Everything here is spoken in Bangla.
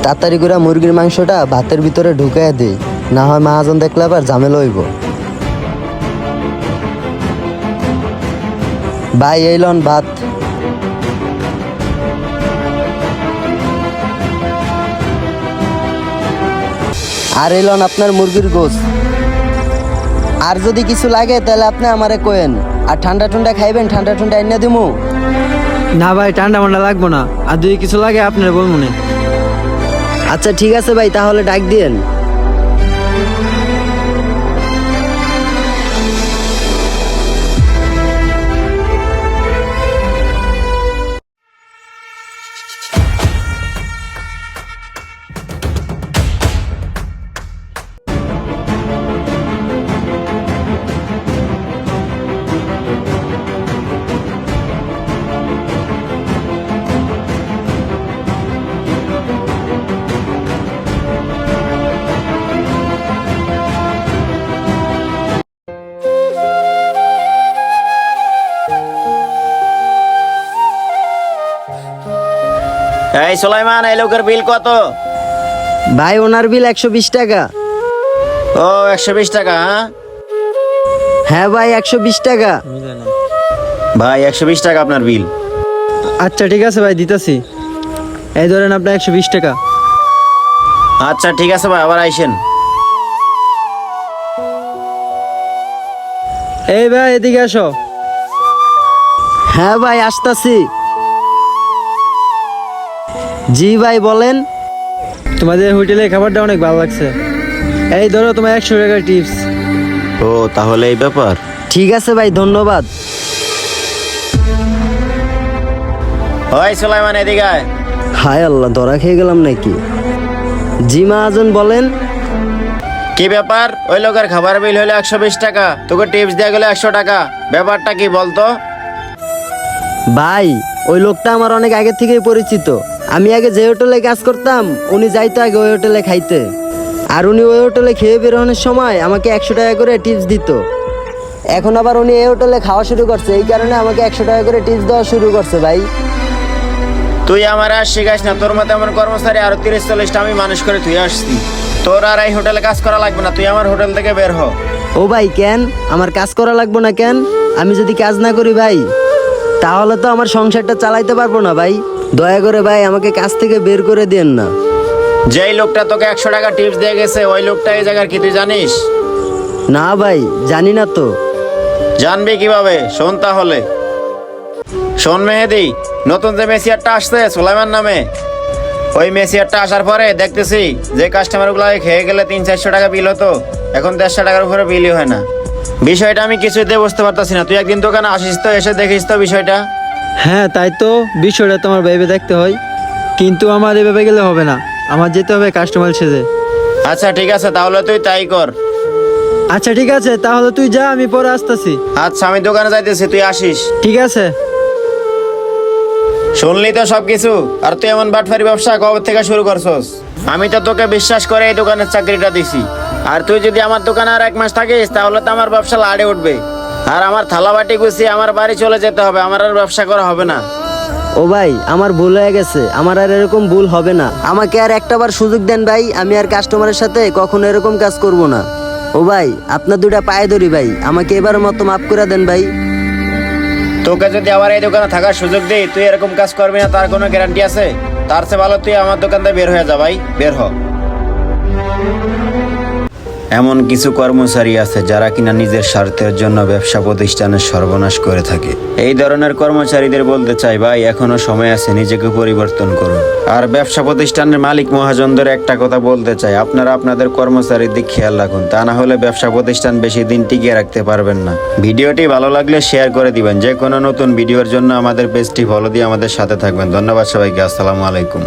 তাড়াতাড়ি করে মুরগির মাংসটা ভাতের ভিতরে ঢুকাইয়া দিই, না হয় মহাজন দেখলে আবার ঝামেলা হইব। ভাই এই লন ভাত। আর এই লন আপনার মুরগির গোশত। আর যদি কিছু লাগে তাহলে আপনি আমারে কোয়েন। আর ঠান্ডা ঠান্ডা খাইবেন, ঠান্ডা ঠান্ডা এনে দিমু। না ভাই, ঠান্ডা মান্ডা লাগবো না, আর যদি কিছু লাগে আপনার বলবো না। আচ্ছা ঠিক আছে ভাই, তাহলে ডাক দিয়েন। এই সুলাইমান, এই লোকের বিল কত? ভাই ওনার বিল 120 টাকা। ও 120 টাকা? হ্যাঁ ভাই 120 টাকা। ভাই 120 টাকা আপনার বিল। আচ্ছা ঠিক আছে ভাই, দিতেছি। এই ধরেন আপনার 120 টাকা। আচ্ছা ঠিক আছে ভাই, আবার আইসেন। এই ভাই এদিকে আসো। হ্যাঁ ভাই আসতাছি। জি ভাই বলেন। তোমাদের হোটেলে খাবারটা অনেক ভালো লাগছে। এই ধরো তোমার 100 টাকার টিপস। ও তাহলে এই ব্যাপার। ঠিক আছে ভাই, ধন্যবাদ। ওই সুলাইমান এদিকে আয়। হায় আল্লাহ, ধরা খেয়ে গেলাম নাকি? জি মহাজন বলেন। কি ব্যাপার? ওই লোকের খাবার বিল হলো 120 টাকা, তোকে টিপস দেওয়া গেলো 100 টাকা, ব্যাপারটা কি বলতো? ভাই ওই লোকটা আমার অনেক আগে থেকেই পরিচিত। আমি আগে যে হোটেলে কাজ করতাম, উনি যাইতো আগে ওই হোটেলে খাইতে। আর উনি ওই হোটেলে খেয়ে বেরোনোর সময় আমাকে 100 টাকা করে টিপস দিত। এখন আবার উনি এই হোটেলে খাওয়া শুরু করছে, এই কারণে আমাকে 100 টাকা করে টিপস দেওয়া শুরু করছে। ভাই তুই আমার আর শিখাস না, তোর মতো এমন কর্মচারী আরো 30-40টা আমি মানুষ করে তুই আসছি। তোর আর এই হোটেলে কাজ করা লাগবে না, তুই আমার হোটেল থেকে বের হ। ও ভাই কেন আমার কাজ করা লাগবো না কেন? আমি যদি কাজ না করি ভাই, তাহলে তো আমার সংসারটা চালাইতে পারবো না ভাই। দয়া করে ভাই আমাকে কাজ থেকে বের করে দেন না। যেই লোকটা তোকে 100 টাকা টিপস দিয়ে গেছে, ওই লোকটা এই জায়গার কি তুই জানিস? না ভাই জানি না তো। জানবি কিভাবে? শোন তাহলে। শোন মেহেদি, নতুন যে মেসিয়ারটা আসছে সুলাইমান নামে, ওই মেসিয়ারটা আসার পরে দেখতেছি যে কাস্টমারগুলো খেয়ে গেলে 300-400 টাকা বিল হতো, এখন 150 টাকার উপরে বিলই হয় না। বিষয়টা আমি কিছুতে বুঝতে পারতাছি না। তুই একদিন দোকানে আসিস তো, এসে দেখিস তো বিষয়টা। হ্যাঁ তাই তো, বিষয়টা তোমার ভেবে দেখতে হয়, কিন্তু আমার এভাবে গেলে হবে না, আমার যেতে হবে কাস্টমার সেজে। আচ্ছা ঠিক আছে, তাহলে তুই তাই কর। আচ্ছা ঠিক আছে, তাহলে তুই যা, আমি পরে আসতেছি। আচ্ছা আমি দোকানে যাইতেছি, তুই আসিস। ঠিক আছে। শুনলি তো সবকিছু? আর তুই এমন বাটফারি ব্যবসা কবে থেকে শুরু করছস? আমি তো তোকে বিশ্বাস করে এই দোকানের চাকরিটা দিছি, আর তুই যদি আমার দোকানে আর 1 মাস থাকিস তাহলে তো আমার ব্যবসা লাড়ে উঠবে, আর আমার থালা বাটি গুছিয়ে আমার বাড়ি চলে যেতে হবে, আমার আর ব্যবসা করা হবে না। ও ভাই আমার ভুল হয়ে গেছে, আমার আর এরকম ভুল হবে না। আমাকে আর একটাবার সুযোগ দেন ভাই, আমি আর কাস্টমারের সাথে কখনো এরকম কাজ করব না। ও ভাই আপনার দুইটা পায়ে ধরি ভাই, আমাকে এবার মতো মাফ করে দেন ভাই। তোকে যদি আবার এই দোকানে থাকার সুযোগ দেই, তুই এরকম কাজ করবি না তার কোনো গ্যারান্টি আছে? তার চেয়ে ভালো তুই আমার দোকান থেকে বের হয়ে যা ভাই, বের হ। এমন কিছু কর্মচারী আছে যারা কিনা নিজের স্বার্থের জন্য ব্যবসা প্রতিষ্ঠানের সর্বনাশ করে থাকে। এই ধরনের কর্মচারীদের বলতে চাই, ভাই এখনো সময় আছে, নিজেকে পরিবর্তন করুন। আর ব্যবসা প্রতিষ্ঠানের মালিক মহাজনদের একটা কথা বলতে চাই, আপনারা আপনাদের কর্মচারীর দিক খেয়াল রাখুন, তা না হলে ব্যবসা প্রতিষ্ঠান বেশি দিন টিকিয়ে রাখতে পারবেন না। ভিডিওটি ভালো লাগলে শেয়ার করে দিবেন। যে কোনো নতুন ভিডিওর জন্য আমাদের পেজটি ফলো দিয়ে আমাদের সাথে থাকবেন। ধন্যবাদ সবাইকে, আসসালামু আলাইকুম।